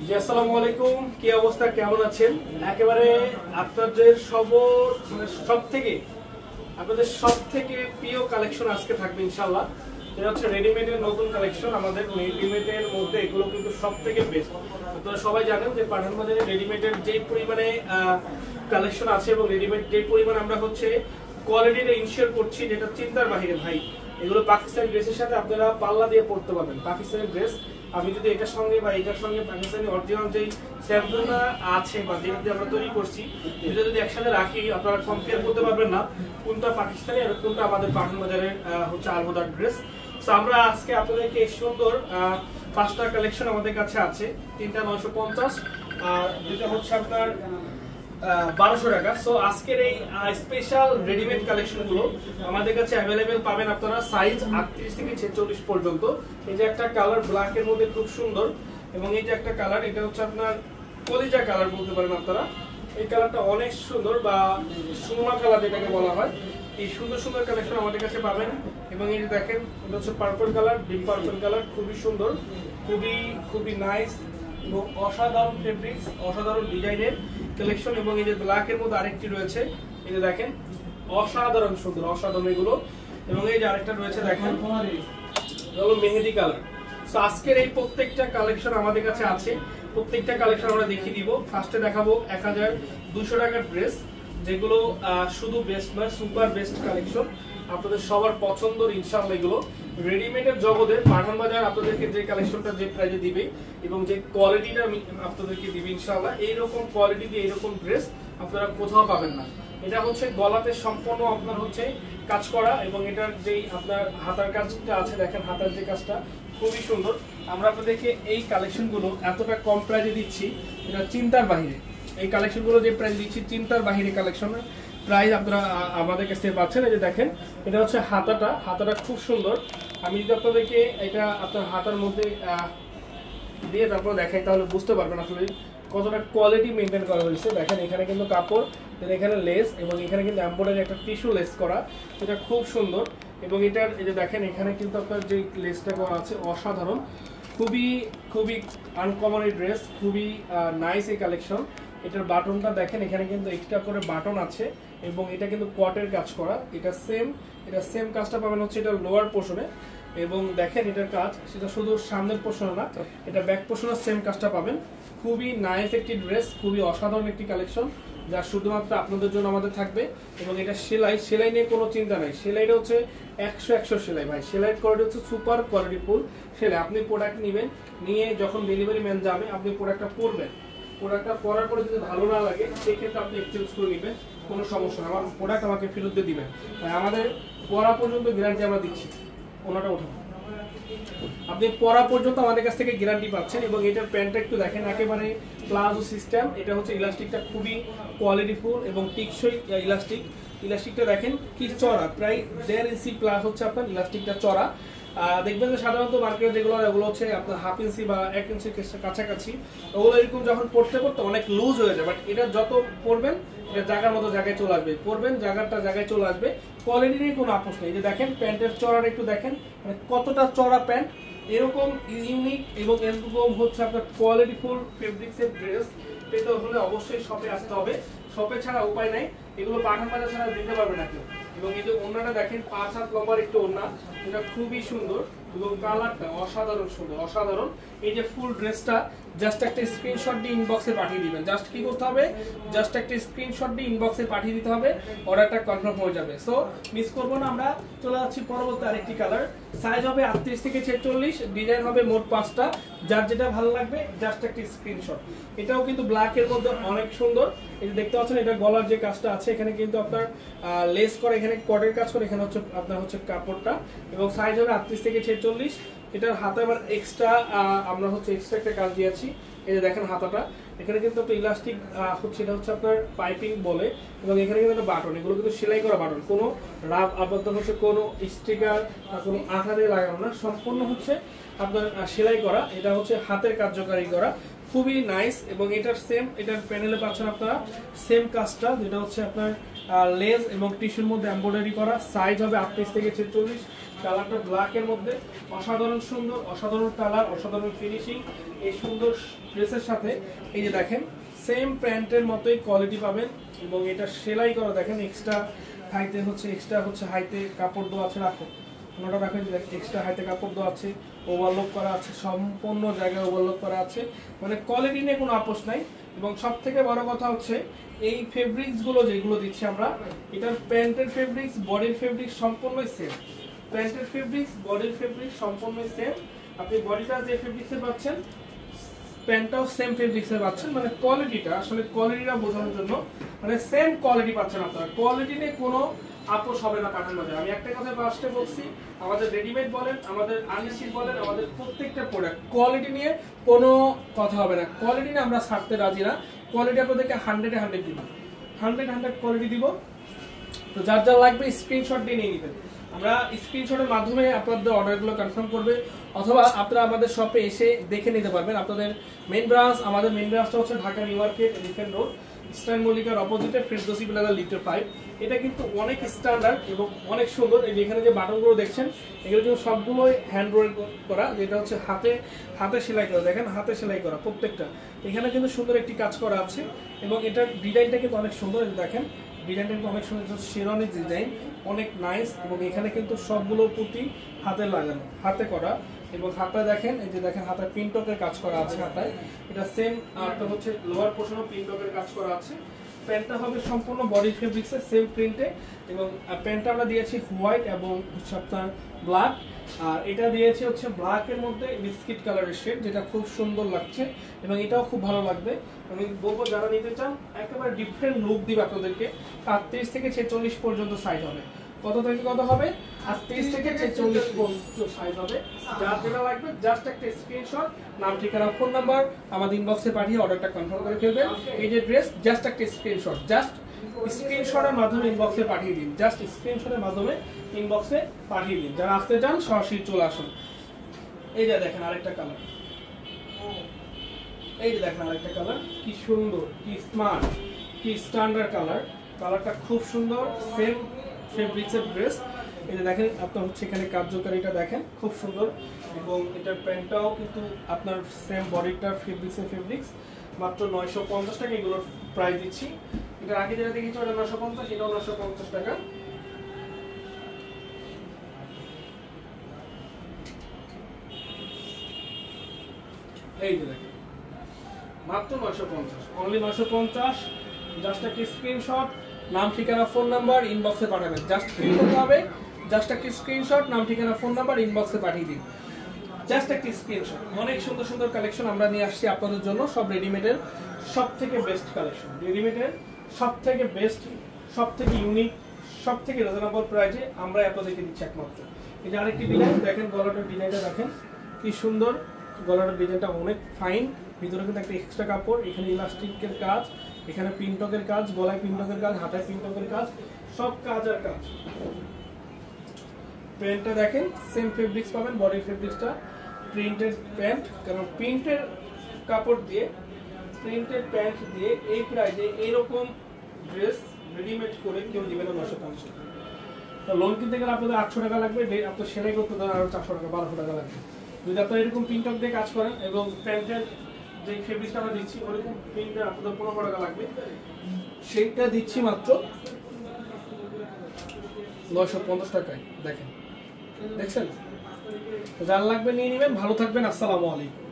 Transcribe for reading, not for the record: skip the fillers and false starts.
জি আসসালামু আলাইকুম, কি অবস্থা, কেমন আছেন? একেবারে আপনাদের সবথেকে প্রিয় কালেকশন আজকে থাকবে ইনশাআল্লাহ। এটা হচ্ছে রেডিমেডের নতুন কালেকশন। আমাদের রেডিমেডের মধ্যে এগুলো কিন্তু সবথেকে বেস্ট। আপনারা সবাই জানেন যে পাঠান বাজারে রেডিমেডের যে পরিমাণে কালেকশন আছে এবং রেডিমেড যে পরিমাণে আমরা হচ্ছে কোয়ালিটিটা ইনশিওর করছি, যেটা চিন্তার বাহিরে ভাই। এগুলো পাকিস্তানি ড্রেসের সাথে আপনারা পাল্লা দিয়ে পড়তে পারবেন। পাকিস্তানি ড্রেস আমি যদি এটার সঙ্গে বা এটার সঙ্গে পাকিস্তানি অরিজিনাল যেই স্যাম্পলটা আছে বা যেটা দিয়ে আমরা তৈরি করছি, এটা যদি একসাথে রাখি আপনারা কম্পেয়ার করতে পারবেন না কোনটা পাকিস্তানি আর কোনটা আমাদের পাঠান বাজারের হচ্ছে আলহুদার ড্রেস। তো আমরা আজকে আপনাদেরকে সুন্দর 5টা কালেকশন আমাদের কাছে আছে। 3টা 950 আর 2টা হচ্ছে আপনার 1200 টাকা। সো আজকের এই স্পেশাল রেডিমেড কালেকশন গুলো আমাদের কাছে অ্যাভেলেবেল পাবেন আপনারা সাইজ 38 থেকে 46 পর্যন্ত। এই যে একটা কালার ব্ল্যাক এর মধ্যে খুব সুন্দর, এবং এই যে একটা কালার, এটা হচ্ছে আপনার কলিজা কালার বলতে পারেন আপনারা। এই কালারটা অনেক সুন্দর, বা সুরমা কালার যেটাকে বলা হয়। এই সুন্দর সুন্দর কালেকশন আমাদের কাছে পাবেন। এবং এই যে দেখেন, এটা হচ্ছে purple colour, deep purple colour, খুবই সুন্দর, খুবই নাইস এবং অসাধারণ ফেব্রিক্স, অসাধারণ ডিজাইনের কালেকশন। এবং এই যে ব্ল্যাক এর মধ্যে আরেকটি রয়েছে, এই যে দেখেন অসাধারণ সুন্দর, অসাধারণ এগুলো। এবং এই যে আরেকটা রয়েছে দেখেন, হলো মেহেদি কালার। সো আজকের এই প্রত্যেকটা কালেকশন আমাদের কাছে আছে। প্রত্যেকটা কালেকশন আমরা দেখিয়ে দিব। ফার্স্টে দেখাবো 1200 টাকার ড্রেস, যেগুলো শুধু বেস্ট নয়, সুপার বেস্ট কালেকশন, আপনাদের সবার পছন্দের ইনশাআল্লাহ। এগুলো রেডিমেডের জগতে পাঠান বাজার আপনাদেরকে যে কালেকশনটা যে প্রাইজে দিবে এবং যে কোয়ালিটিটা আমি আপনাদেরকে দিবে ইনশাআল্লাহ, এইরকম কোয়ালিটি দিয়ে এইরকম ড্রেস আপনারা কোথাও পাবেন না। এটা হচ্ছে গলাতে সম্পূর্ণ আপনার হচ্ছে কাজ করা, এবং এটার যেই আপনার হাতার কাজটা আছে দেখেন, হাতার যে কাজটা খুবই সুন্দর। আমরা আপনাদেরকে এই কালেকশনগুলো এতটা কম প্রাইজে দিচ্ছি, এটা চিন্তার বাহিরে। এই কালেকশনগুলো যে প্রাইস দিচ্ছি চিন্তার বাহিরে কালেকশন প্রাইস আপনারা আমাদের কাছ থেকে পাচ্ছেন। এই যে দেখেন, এটা হচ্ছে হাতাটা খুব সুন্দর। আমি যদি আপনাদেরকে এটা আপনার হাতার মধ্যে দিয়ে তারপর দেখাই, তাহলে বুঝতে পারবেন আসলে কতটা কোয়ালিটি মেনটেন করা হয়েছে। দেখেন এখানে কিন্তু কাপড়, এখানে লেস, এবং এখানে কিন্তু এমব্রয়ডারি একটা টিস্যু লেস করা, এটা খুব সুন্দর। এবং এটার এই যে দেখেন, এখানে কিন্তু আপনার যে লেসটা করা আছে অসাধারণ, খুবই আনকমন এই ড্রেস, খুবই নাইস এই কালেকশন। এটার বাটনটা দেখেন, এখানে কিন্তু এক্সট্রা করে বাটন আছে, এবং এটা কিন্তু কটের কাজ করা। এটা সেম কাজটা পাবেন হচ্ছে এটা লোয়ার পোর্শনে। এবং দেখেন এটার কাজ, সেটা শুধু সামনের পোর্শনে না, এটা ব্যাক পোর্শনে সেম কাজটা পাবেন। খুবই নাইস একটি ড্রেস, খুবই অসাধারণ একটি কালেকশন, যা শুধুমাত্র আপনাদের জন্য আমাদের থাকবে। এবং এটা সেলাই নিয়ে কোনো চিন্তা নাই। সেলাইটা হচ্ছে 100 সেলাই ভাই। সেলাই কোয়ালিটি হচ্ছে সুপার কোয়ালিটিফুল সেলাই। আপনি প্রোডাক্ট নেবেন, নিয়ে যখন ডেলিভারি ম্যান যাবে আপনি প্রোডাক্টটা পরবেন। প্রোডাক্টটা পরার পরে যদি ভালো না লাগে সেক্ষেত্রে আপনি এক্সচেঞ্জ করে নেবেন, কোনো সমস্যা না। আমার প্রোডাক্ট আমাকে ফেরত দিয়ে দিবেন। আমাদের পরা পর্যন্ত গ্যারান্টি আমরা দিচ্ছি। ওনাটা ওঠান, আপনি পরা পর্যন্ত আমাদের কাছ থেকে গ্যারান্টি পাচ্ছেন। এবং এটার প্যান্টটা একটু দেখেন, একেবারে প্লাজো সিস্টেম। এটা হচ্ছে ইলাস্টিকটা খুবই কোয়ালিটিফুল এবং টিকসই ইলাস্টিকটা দেখেন কি চড়া, প্রায় 1.5 ইঞ্চি প্লাস হচ্ছে আপনার ইলাস্টিকটা চড়া। দেখবেন যে সাধারণত মার্কেটে যেগুলো ওগুলো হচ্ছে আপনার 1/2 ইঞ্চি বা 1 ইঞ্চির কাছাকাছি, ওগুলো এরকম যখন পড়তে অনেক লুজ হয়ে যায়। বাট এটা যত পরবেন এটা জায়গার মতো জায়গায় চলে আসবে, পরবেন জায়গায় চলে আসবে। কোয়ালিটি নিয়ে কোনো আপোষ নেই। যে দেখেন প্যান্টের চড়াটা একটু দেখেন, মানে কতটা চড়া প্যান্ট। এরকম ইউনিক এবং এরকম হচ্ছে আপনার কোয়ালিটিফুল ফেব্রিক্সের ড্রেস পেতে হলে অবশ্যই শপে আসতে হবে। শপে ছাড়া উপায় নাই, এগুলো পাঠান বাজার ছাড়া দিতে পারবে না কেউ। এবং এই যে ওড়নাটা দেখেন, 5 হাত লম্বার একটু ওড়না, এটা খুবই সুন্দর এবং কালারটা অসাধারণ সুন্দর, অসাধারণ। এই যে ফুল ড্রেসটা জাস্ট একটা স্ক্রিনশট দিয়ে ইনবক্সে পাঠিয়ে দিবেন। জাস্ট কি করতে হবে, জাস্ট একটা স্ক্রিনশট দিয়ে ইনবক্সে পাঠিয়ে দিতে হবে, অর্ডারটা কনফার্ম হয়ে যাবে। সো মিস করবো না। আমরা চলে যাচ্ছি পরবর্তী আরেকটি কালার। সাইজ হবে 38 থেকে 46, ডিজাইন হবে মোট 5টা। যার যেটা ভালো লাগবে জাস্ট একটা স্ক্রিনশট। এটাও কিন্তু ব্ল্যাক এর মধ্যে অনেক সুন্দর। এটা দেখতে পাচ্ছেন, এটা গলার যে কাজটা আছে, এখানে কিন্তু আপনার লেস করে, এখানে কটের কাজ করে, এখানে হচ্ছে আপনার হচ্ছে কাপড়টা। এবং সাইজ হবে 38 থেকে 46। এটার হাতে আবার এক্সট্রা আমরা হচ্ছে এক্সট্রা একটা কাজ দিয়েছি। এই যে দেখেন হাতাটা, এখানে কিন্তু একটা ইলাস্টিক হচ্ছে, এটা হচ্ছে আপনার পাইপিং বলে। এবং এখানে কিন্তু একটা বাটন, এগুলো কিন্তু সেলাই করা বাটন, কোনো রাব আবদ্ধ হচ্ছে কোনো স্টিকার বা কোনো আঠা দিয়ে লাগানো না, সম্পূর্ণ হচ্ছে আপনার সেলাই করা। এটা হচ্ছে হাতের কার্যকারী করা, খুবই নাইস। এবং এটার প্যানেলে পাচ্ছেন আপনারা সেম কাজটা, যেটা হচ্ছে আপনার লেস এবং টিস্যুর মধ্যে এমব্রয়ডারি করা। সাইজ হবে 38 থেকে 46, কালারটা ব্ল্যাকের মধ্যে অসাধারণ সুন্দর, অসাধারণ কালার, অসাধারণ ফিনিশিং। এই সুন্দর ড্রেসের সাথে এই যে দেখেন সেম প্যান্টের মতোই কোয়ালিটি পাবেন এবং এটা সেলাই করা দেখেন এক্সট্রা হাইতে কাপড় দেওয়া আছে। রাখো ওনাটা রাখেন, এক্সট্রা হাইতে কাপড় দেওয়া আছে, ওভারলোক করা আছে, সম্পূর্ণ জায়গায় ওভারলোক করা আছে, মানে কোয়ালিটি নিয়ে কোনো আপোষ নাই। এবং সব থেকে বড় কথা হচ্ছে এই ফেব্রিক্সগুলো যেগুলো দিচ্ছি আমরা, এটার প্যান্টের ফেব্রিক্স বডির ফেব্রিক্স সম্পূর্ণই সেম। প্যান্টের ফেব্রিক্স বডির ফেব্রিক্স সম্পূর্ণই সেম। আপনি বডিটা যে ফেব্রিক্সে পাচ্ছেন প্যান্টটাও সেম ফেব্রিক্সে পাচ্ছেন, মানে কোয়ালিটিটা আসলে কোয়ালিটিটা বোঝানোর জন্য মানে সেম কোয়ালিটি পাচ্ছেন আপনারা। কোয়ালিটি নিয়ে কোনো আপোষ হবে না পাঠান বাজার। আমি একটা কথা ফার্স্টে বলছি, আমাদের রেডিমেড বলেন, আমাদের আনস্টিচ বলেন, আমাদের প্রত্যেকটা প্রোডাক্ট কোয়ালিটি নিয়ে কোনো কথা হবে না। কোয়ালিটি নিয়ে আমরা ছাড়তে রাজি না। কোয়ালিটি আপনাদেরকে 100-এ 100 দিব, 100 কোয়ালিটি দিব। তো যার যা লাগবে স্ক্রিনশট দিয়ে নিয়ে নেবেন। আমরা স্ক্রিনশটের মাধ্যমে আপনাদের অর্ডারগুলো কনফার্ম করবে, অথবা আপনারা আমাদের শপে এসে দেখে নিতে পারবেন। আপনাদের মেইন ব্রাঞ্চ, আমাদের মেইন ব্রাঞ্চটা হচ্ছে Dhaka new market elephant road, eastern মল্লিকার অপোজিটে ফেরদৌসি প্লাজা লিটার 5। এটা কিন্তু অনেক স্ট্যান্ডার্ড এবং অনেক সুন্দর। এই যে এখানে যে বাটনগুলো দেখছেন এগুলো কিন্তু সবগুলোই হ্যান্ড রোল করা, যেটা হচ্ছে হাতে সেলাই করা। দেখেন হাতে সেলাই করা প্রত্যেকটা। এখানে কিন্তু সুন্দর একটি কাজ করা আছে এবং এটার ডিজাইনটা কিন্তু অনেক সুন্দর। দেখেন ডিজাইনটা কিন্তু অনেক সুন্দর, শেরওয়ানির ডিজাইন অনেক নাইস। এবং এখানে কিন্তু সবগুলো পুঁতি হাতে লাগানো, হাতে করা। এবং হাতায় দেখেন এই যে দেখেন হাতায় পিনটকের কাজ করা আছে হাতায়, এটা সেম। আর হচ্ছে লোয়ার পোর্শনও পিনটকের কাজ করা আছে। প্যান্টটা হবে সম্পূর্ণ বডি ফেব্রিক্সের সেম প্রিন্টে এবং প্যান্টটা আমরা দিয়েছি হোয়াইট এবং হচ্ছে আপনার ব্ল্যাক। আর এটা দিয়েছি হচ্ছে ব্ল্যাকের মধ্যে বিস্কিট কালারের শেড, যেটা খুব সুন্দর লাগছে এবং এটাও খুব ভালো লাগবে। আমি বলবো যারা নিতে চান একেবারে ডিফারেন্ট লুক দিবে আপনাদেরকে। 38 থেকে 46 পর্যন্ত সাইজ হবে। কত থেকে কত হবে? 38 থেকে 46 পর্যন্ত সাইজ হবে। যার যেটা লাগবে জাস্ট একটা স্ক্রিনশট, নাম ঠিকানা ফোন নাম্বার আমাদের ইনবক্সে পাঠিয়ে অর্ডারটা কনফার্ম করে ফেলবেন। এই যে ড্রেস জাস্ট একটা স্ক্রিনশট, জাস্ট স্ক্রিনশটের মাধ্যমে ইনবক্সে পাঠিয়ে দিন, জাস্ট স্ক্রিনশটের মাধ্যমে ইনবক্সে পাঠিয়ে দিন। যারা আসতে চান সরাসরি চলে আসুন। এই যে দেখেন আরেকটা কালার, এই যে দেখেন আরেকটা কালার, কি সুন্দর, কি স্মার্ট, কি স্ট্যান্ডার্ড কালার। কালারটা খুব সুন্দর, সেম ফেব্রিক্সের ড্রেস। এই যে দেখেন আপনার হচ্ছে এখানে কার্যকারিতা দেখেন খুব সুন্দর এবং এটার প্যান্টটাও কিন্তু আপনার সেম বডিটার ফেব্রিক্সের ফেব্রিক্স। মাত্র 950 টাকা এগুলোর প্রাইস দিচ্ছি। এটার আগে যেটা দেখেছি ওটা 950, এটাও 950 টাকা। এই যে দেখেন মাত্র 950, অনলি 950। জাস্ট একটা স্ক্রিনশট, নাম ঠিকানা ফোন নাম্বার ইনবক্সে পাঠাবেন। জাস্ট কি করতে হবে? জাস্ট একটা স্ক্রিনশট, নাম ঠিকানা ফোন নাম্বার ইনবক্সে পাঠিয়ে দিন, জাস্ট একটা স্ক্রিনশট। অনেক সুন্দর সুন্দর কালেকশন আমরা নিয়ে আসছি আপনাদের জন্য, সব রেডিমেডের সব থেকে বেস্ট কালেকশন, রেডিমেডের সব থেকে বেস্ট, সব থেকে ইউনিক, সব থেকে রিজনেবল প্রাইসে আমরা আপনাদেরকে দিচ্ছি একমাত্র। এই যে আরেকটি ডিজাইন দেখেন, গলাটার ডিজাইনটা দেখেন কি সুন্দর, গলাটার ডিজাইনটা অনেক ফাইন। ভিতরে কিন্তু একটা এক্সট্রা কাপড়, এখানে ইলাস্টিকের কাজ, এখানে পিনটকের কাজ, গলায় পিনটকের কাজ, হাতায় পিনটকের কাজ, সব কাজ আর কাজ। প্যান্টটা দেখেন সেম ফেব্রিক্স পাবেন, বডি ফেব্রিক্সটা প্রিন্টেড প্যান্ট। কারণ প্রিন্টের কাপড় দিয়ে, প্রিন্টেড প্যান্ট দিয়ে এই প্রাইসে এইরকম ড্রেস রেডিমেড করে কেউ দিবে না 950 টাকা। তো লোন কিনতে গেলে আপনাদের 800 টাকা লাগবে, আপনার সেলাই করতে গেলে আরো 400 টাকা 1200 টাকা লাগবে। যদি আপনারা এরকম প্রিন্টক দিয়ে কাজ করেন এবং প্যান্টের যে ফেব্রিক্সটা আমরা দিচ্ছি ওরকম প্রিন্টের আপনাদের 1500 টাকা লাগবে, সেইটা দিচ্ছি মাত্র 950 টাকায়। দেখেন দেখছেন, যার লাগবে নিয়ে নেবেন। ভালো থাকবেন, আসসালামু আলাইকুম।